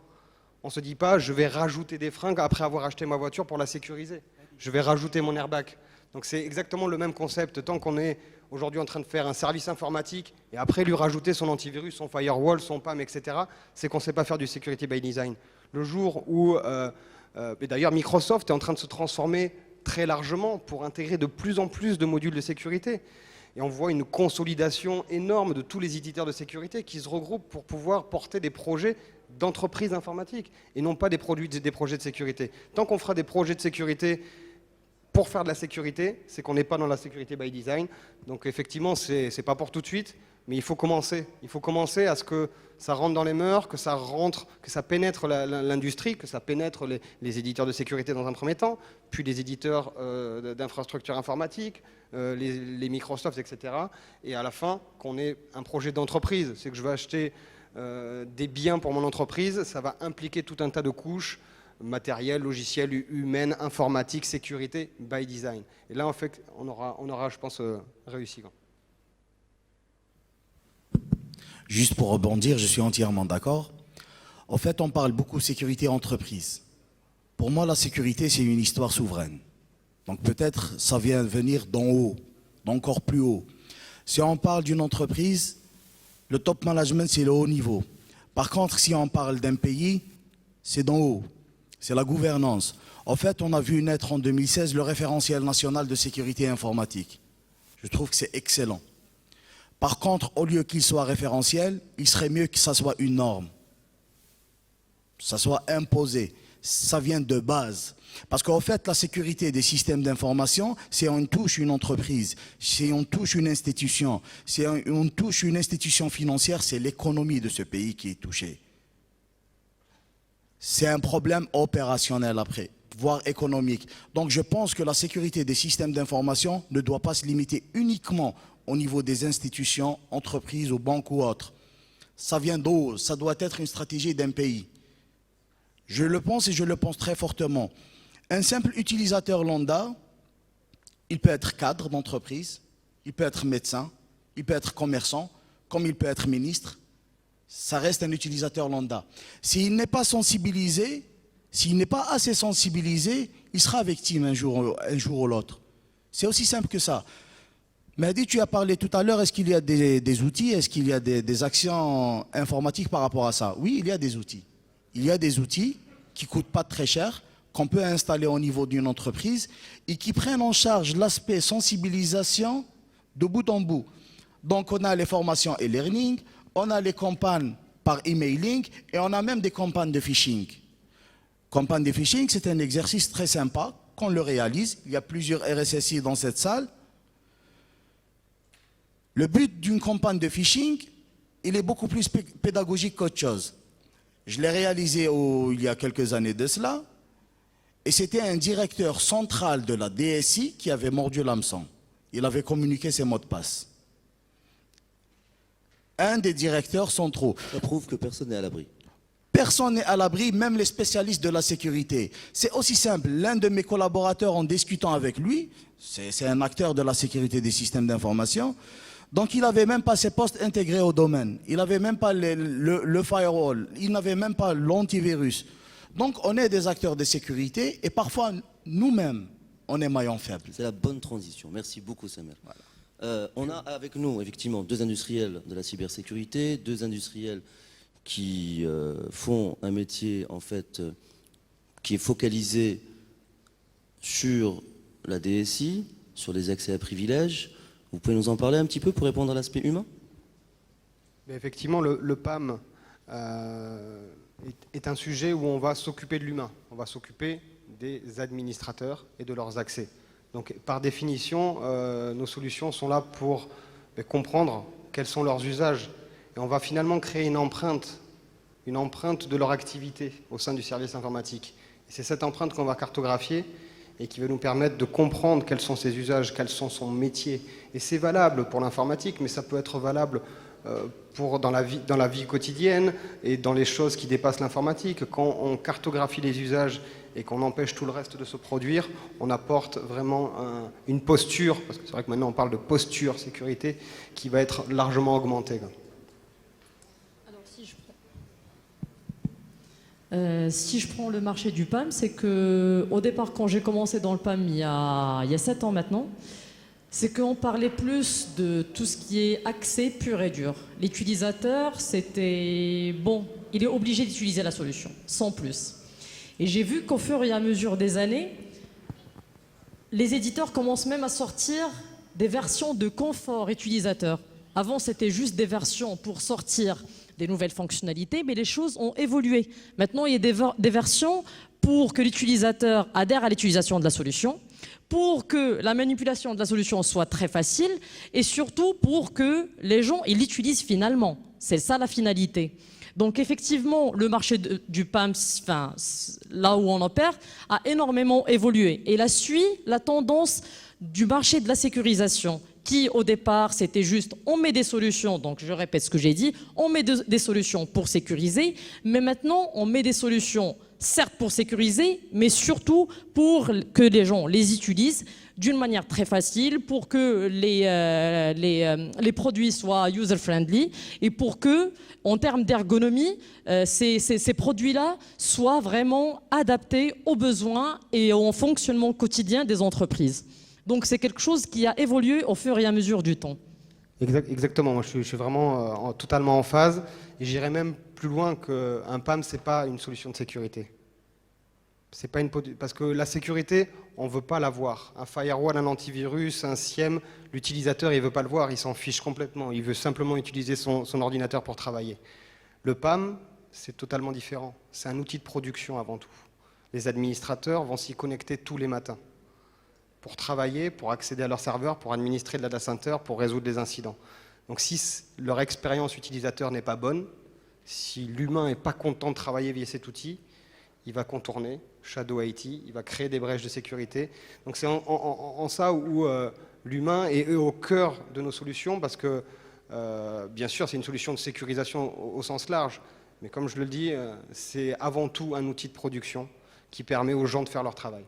On ne se dit pas, je vais rajouter des freins après avoir acheté ma voiture pour la sécuriser. Je vais rajouter mon airbag. Donc c'est exactement le même concept. Tant qu'on est aujourd'hui en train de faire un service informatique et après lui rajouter son antivirus, son firewall, son PAM, etc., c'est qu'on ne sait pas faire du security by design. Le jour où, et d'ailleurs Microsoft est en train de se transformer très largement pour intégrer de plus en plus de modules de sécurité. Et on voit une consolidation énorme de tous les éditeurs de sécurité qui se regroupent pour pouvoir porter des projets d'entreprise informatique et non pas des projets de sécurité. Tant qu'on fera des projets de sécurité pour faire de la sécurité, c'est qu'on n'est pas dans la sécurité by design. Donc effectivement, c'est pas pour tout de suite, mais il faut commencer. Il faut commencer à ce que ça rentre dans les mœurs, que ça pénètre l'industrie, que ça pénètre les éditeurs de sécurité dans un premier temps, puis les éditeurs d'infrastructures informatiques, les Microsoft, etc. Et à la fin, qu'on ait un projet d'entreprise. C'est que je vais acheter des biens pour mon entreprise, ça va impliquer tout un tas de couches, matériel, logiciel, humaine, informatique, sécurité, by design. Et là, en fait, on aura je pense, réussi. Juste pour rebondir, je suis entièrement d'accord. En fait, on parle beaucoup de sécurité entreprise. Pour moi, la sécurité, c'est une histoire souveraine. Donc peut-être ça vient venir d'en haut, d'encore plus haut. Si on parle d'une entreprise, le top management, c'est le haut niveau. Par contre, si on parle d'un pays, c'est d'en haut. C'est la gouvernance. En fait, on a vu naître en 2016 le référentiel national de sécurité informatique. Je trouve que c'est excellent. Par contre, au lieu qu'il soit référentiel, il serait mieux que ça soit une norme. Ça soit imposé. Ça vient de base. Parce qu'en fait, la sécurité des systèmes d'information, c'est on touche une entreprise, c'est on touche une institution, c'est on touche une institution financière, c'est l'économie de ce pays qui est touchée. C'est un problème opérationnel après, voire économique. Donc je pense que la sécurité des systèmes d'information ne doit pas se limiter uniquement au niveau des institutions, entreprises ou banques ou autres. Ça vient d'où? Ça doit être une stratégie d'un pays. Je le pense et je le pense très fortement. Un simple utilisateur lambda, il peut être cadre d'entreprise, il peut être médecin, il peut être commerçant, comme il peut être ministre. Ça reste un utilisateur lambda. S'il n'est pas sensibilisé, S'il n'est pas assez sensibilisé, il sera victime un jour ou l'autre. C'est aussi simple que ça. Mehdi, tu as parlé tout à l'heure, est-ce qu'il y a des outils, est-ce qu'il y a des actions informatiques par rapport à ça? Oui, il y a des outils. Il y a des outils qui ne coûtent pas très cher, qu'on peut installer au niveau d'une entreprise et qui prennent en charge l'aspect sensibilisation de bout en bout. Donc on a les formations e-learning, on a les campagnes par emailing et on a même des campagnes de phishing. Campagne de phishing, c'est un exercice très sympa qu'on le réalise. Il y a plusieurs RSSI dans cette salle. Le but d'une campagne de phishing, il est beaucoup plus pédagogique qu'autre chose. Je l'ai réalisé il y a quelques années de cela, et c'était un directeur central de la DSI qui avait mordu l'hameçon. Il avait communiqué ses mots de passe. Un des directeurs centraux. Ça prouve que personne n'est à l'abri. Personne n'est à l'abri, même les spécialistes de la sécurité. C'est aussi simple. L'un de mes collaborateurs, en discutant avec lui, c'est un acteur de la sécurité des systèmes d'information, donc il n'avait même pas ses postes intégrés au domaine. Il n'avait même pas le firewall. Il n'avait même pas l'antivirus. Donc on est des acteurs de sécurité et parfois nous-mêmes, on est maillon faible. C'est la bonne transition. Merci beaucoup, Samuel. Voilà. On a avec nous, effectivement, 2 industriels de la cybersécurité, 2 industriels qui font un métier, en fait, qui est focalisé sur la DSI, sur les accès à privilèges. Vous pouvez nous en parler un petit peu pour répondre à l'aspect humain? Mais effectivement, le PAM est un sujet où on va s'occuper de l'humain. On va s'occuper des administrateurs et de leurs accès. Donc, par définition, nos solutions sont là pour comprendre quels sont leurs usages. Et on va finalement créer une empreinte de leur activité au sein du service informatique. Et c'est cette empreinte qu'on va cartographier et qui va nous permettre de comprendre quels sont ses usages, quels sont son métier. Et c'est valable pour l'informatique, mais ça peut être valable dans la vie quotidienne et dans les choses qui dépassent l'informatique. Quand on cartographie les usages et qu'on empêche tout le reste de se produire, on apporte vraiment une posture, parce que c'est vrai que maintenant on parle de posture sécurité, qui va être largement augmentée. Si je prends le marché du PAM, c'est qu'au départ, quand j'ai commencé dans le PAM il y a 7 ans maintenant, c'est qu'on parlait plus de tout ce qui est accès pur et dur. L'utilisateur, c'était bon, il est obligé d'utiliser la solution, sans plus. Et j'ai vu qu'au fur et à mesure des années, les éditeurs commencent même à sortir des versions de confort utilisateur. Avant, c'était juste des versions pour sortir des nouvelles fonctionnalités, mais les choses ont évolué. Maintenant, il y a des versions pour que l'utilisateur adhère à l'utilisation de la solution, pour que la manipulation de la solution soit très facile, et surtout pour que les gens l'utilisent finalement. C'est ça la finalité. Donc effectivement, le marché du PAM, là où on opère, a énormément évolué. Et la suit la tendance du marché de la sécurisation, qui au départ c'était juste on met des solutions, donc je répète ce que j'ai dit, on met des solutions pour sécuriser, mais maintenant on met des solutions certes pour sécuriser, mais surtout pour que les gens les utilisent d'une manière très facile, pour que les produits soient user-friendly et pour que, en termes d'ergonomie, ces produits-là soient vraiment adaptés aux besoins et au fonctionnement quotidien des entreprises. Donc c'est quelque chose qui a évolué au fur et à mesure du temps. Exactement, moi je suis vraiment totalement en phase et j'irais même plus loin qu'un PAM, ce n'est pas une solution de sécurité. C'est pas parce que la sécurité, on ne veut pas la voir. Un firewall, un antivirus, un SIEM, l'utilisateur il ne veut pas le voir, il s'en fiche complètement, il veut simplement utiliser son ordinateur pour travailler. Le PAM, c'est totalement différent, c'est un outil de production avant tout. Les administrateurs vont s'y connecter tous les matins pour travailler, pour accéder à leur serveur, pour administrer le data center, pour résoudre des incidents. Donc si leur expérience utilisateur n'est pas bonne, si l'humain n'est pas content de travailler via cet outil, il va contourner Shadow IT, il va créer des brèches de sécurité. Donc c'est en ça où l'humain est au cœur de nos solutions, parce que bien sûr c'est une solution de sécurisation au sens large, mais comme je le dis, c'est avant tout un outil de production qui permet aux gens de faire leur travail.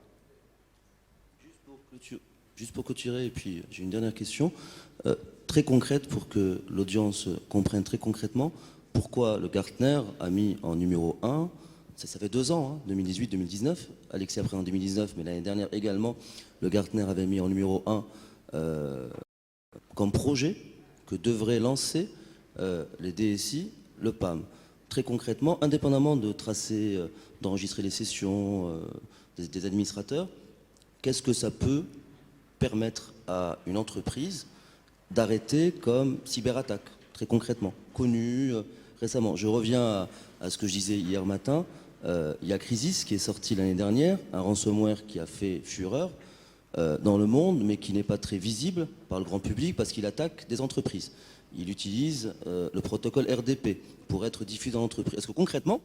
Juste pour clôturer, et puis j'ai une dernière question, très concrète pour que l'audience comprenne très concrètement pourquoi le Gartner a mis en numéro 1 ça fait 2 ans, hein, 2018-2019. Alexis a pris en 2019, mais l'année dernière également, le Gartner avait mis en numéro 1 comme projet que devraient lancer les DSI le PAM. Très concrètement, indépendamment de tracer, d'enregistrer les sessions des administrateurs, qu'est-ce que ça peut permettre à une entreprise d'arrêter comme cyberattaque, très concrètement, connue récemment. Je reviens à ce que je disais hier matin. Il y a Crysis qui est sorti l'année dernière, un ransomware qui a fait fureur dans le monde, mais qui n'est pas très visible par le grand public parce qu'il attaque des entreprises. Il utilise le protocole RDP pour être diffusé dans l'entreprise. Est-ce que concrètement,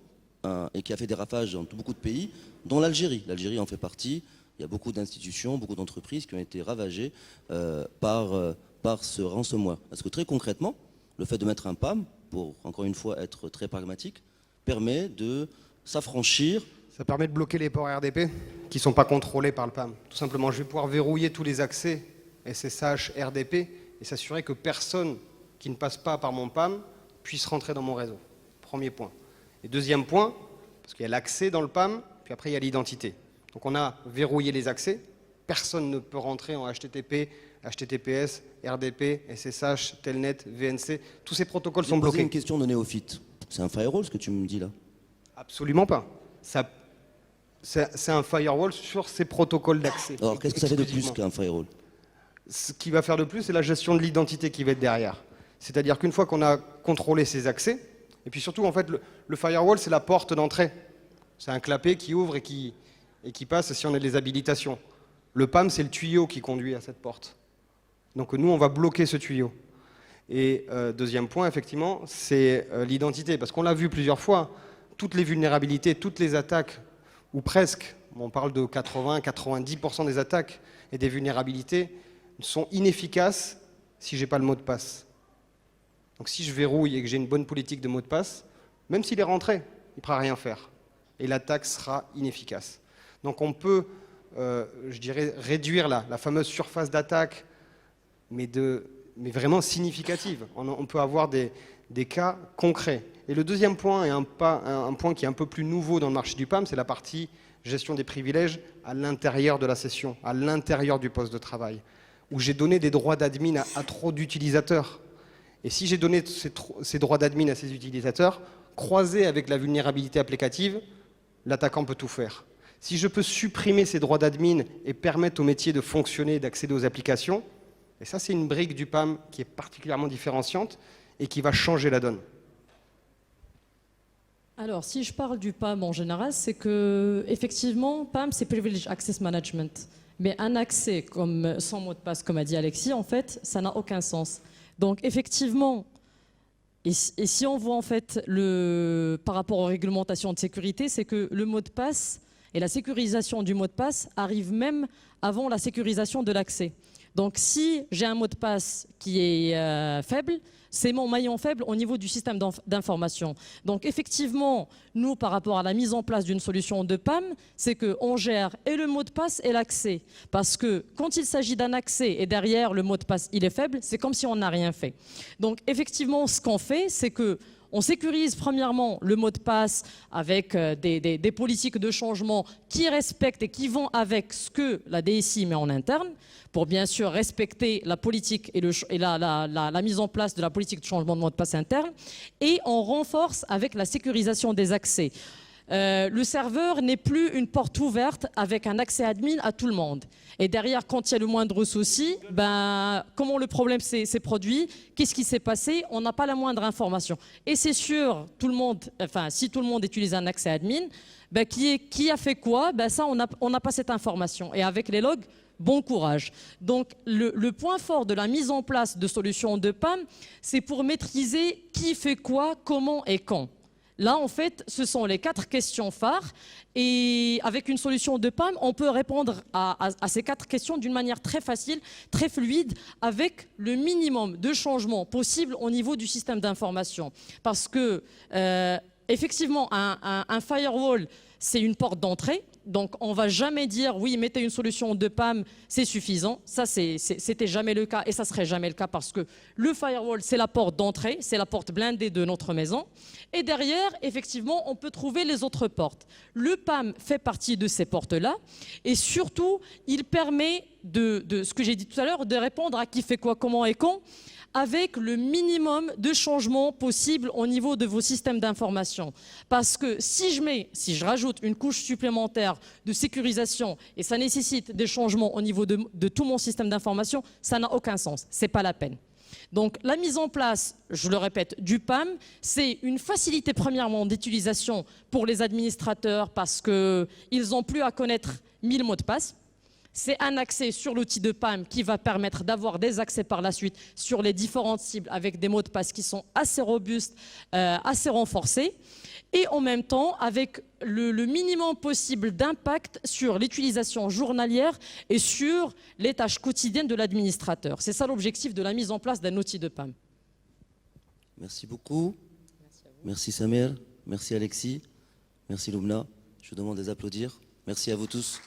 et qui a fait des ravages dans beaucoup de pays, dont l'Algérie en fait partie, il y a beaucoup d'institutions, beaucoup d'entreprises qui ont été ravagées par ce ransomware. Est-ce que très concrètement, le fait de mettre un PAM, pour encore une fois être très pragmatique, permet de s'affranchir? Ça permet de bloquer les ports RDP qui ne sont pas contrôlés par le PAM. Tout simplement, je vais pouvoir verrouiller tous les accès SSH, RDP et s'assurer que personne qui ne passe pas par mon PAM puisse rentrer dans mon réseau. Premier point. Et deuxième point, parce qu'il y a l'accès dans le PAM, puis après il y a l'identité. Donc on a verrouillé les accès, personne ne peut rentrer en HTTP, HTTPS, RDP, SSH, Telnet, VNC, tous ces protocoles sont bloqués. J'ai posé une question de néophyte. C'est un firewall ce que tu me dis là? Absolument pas. C'est un firewall sur ces protocoles d'accès. Alors qu'est-ce que ça fait de plus qu'un firewall? Ce qui va faire de plus, c'est la gestion de l'identité qui va être derrière. C'est-à-dire qu'une fois qu'on a contrôlé ces accès, et puis surtout, en fait, le firewall, c'est la porte d'entrée. C'est un clapet qui ouvre et qui passe si on a des habilitations. Le PAM, c'est le tuyau qui conduit à cette porte. Donc nous, on va bloquer ce tuyau. Et deuxième point, effectivement, c'est l'identité. Parce qu'on l'a vu plusieurs fois, toutes les vulnérabilités, toutes les attaques, ou presque, on parle de 80-90% des attaques et des vulnérabilités, sont inefficaces si je n'ai pas le mot de passe. Donc si je verrouille et que j'ai une bonne politique de mot de passe, même s'il est rentré, il ne pourra rien faire. Et l'attaque sera inefficace. Donc on peut, je dirais, réduire la fameuse surface d'attaque, mais vraiment significative. On peut avoir des cas concrets. Et le deuxième point, et un point qui est un peu plus nouveau dans le marché du PAM, c'est la partie gestion des privilèges à l'intérieur de la session, à l'intérieur du poste de travail, où j'ai donné des droits d'admin à trop d'utilisateurs. Et si j'ai donné ces droits d'admin à ces utilisateurs, croisés avec la vulnérabilité applicative, l'attaquant peut tout faire. Si je peux supprimer ces droits d'admin et permettre au métier de fonctionner et d'accéder aux applications, et ça c'est une brique du PAM qui est particulièrement différenciante et qui va changer la donne. Alors, si je parle du PAM en général, c'est que, effectivement, PAM, c'est Privilege Access Management. Mais un accès sans mot de passe, comme a dit Alexis, en fait, ça n'a aucun sens. Donc, effectivement, et si on voit en fait par rapport aux réglementations de sécurité, c'est que le mot de passe et la sécurisation du mot de passe arrivent même avant la sécurisation de l'accès. Donc, si j'ai un mot de passe qui est faible, c'est mon maillon faible au niveau du système d'information. Donc, effectivement, nous, par rapport à la mise en place d'une solution de PAM, c'est qu'on gère et le mot de passe et l'accès. Parce que quand il s'agit d'un accès et derrière le mot de passe, il est faible, c'est comme si on n'a rien fait. Donc, effectivement, ce qu'on fait, c'est que on sécurise premièrement le mot de passe avec des politiques de changement qui respectent et qui vont avec ce que la DSI met en interne pour bien sûr respecter la politique et la mise en place de la politique de changement de mot de passe interne. Et on renforce avec la sécurisation des accès. Le serveur n'est plus une porte ouverte avec un accès admin à tout le monde. Et derrière, quand il y a le moindre souci, comment le problème s'est produit, qu'est-ce qui s'est passé, on n'a pas la moindre information. Et c'est sûr, si tout le monde utilise un accès admin, qui a fait quoi, ça, on n'a pas cette information. Et avec les logs, bon courage. Donc, le point fort de la mise en place de solutions de PAM, c'est pour maîtriser qui fait quoi, comment et quand. Là, en fait, ce sont les 4 questions phares. Et avec une solution de PAM, on peut répondre à ces 4 questions d'une manière très facile, très fluide, avec le minimum de changements possible au niveau du système d'information. Parce que, effectivement, un firewall, c'est une porte d'entrée. Donc on ne va jamais dire oui, mettez une solution de PAM, c'est suffisant. Ça, c'était jamais le cas et ça serait jamais le cas parce que le firewall, c'est la porte d'entrée, c'est la porte blindée de notre maison. Et derrière, effectivement, on peut trouver les autres portes. Le PAM fait partie de ces portes-là et surtout, il permet de ce que j'ai dit tout à l'heure, de répondre à qui fait quoi, comment et quand, avec le minimum de changements possibles au niveau de vos systèmes d'information. Parce que si je rajoute une couche supplémentaire de sécurisation et ça nécessite des changements au niveau de tout mon système d'information, ça n'a aucun sens, c'est pas la peine. Donc la mise en place, je le répète, du PAM, c'est une facilité premièrement d'utilisation pour les administrateurs parce qu'ils n'ont plus à connaître 1000 mots de passe. C'est un accès sur l'outil de PAM qui va permettre d'avoir des accès par la suite sur les différentes cibles avec des mots de passe qui sont assez robustes, assez renforcés. Et en même temps, avec le minimum possible d'impact sur l'utilisation journalière et sur les tâches quotidiennes de l'administrateur. C'est ça l'objectif de la mise en place d'un outil de PAM. Merci beaucoup. Merci Samer, merci Alexis, merci Lumna. Je vous demande des applaudir. Merci à vous tous.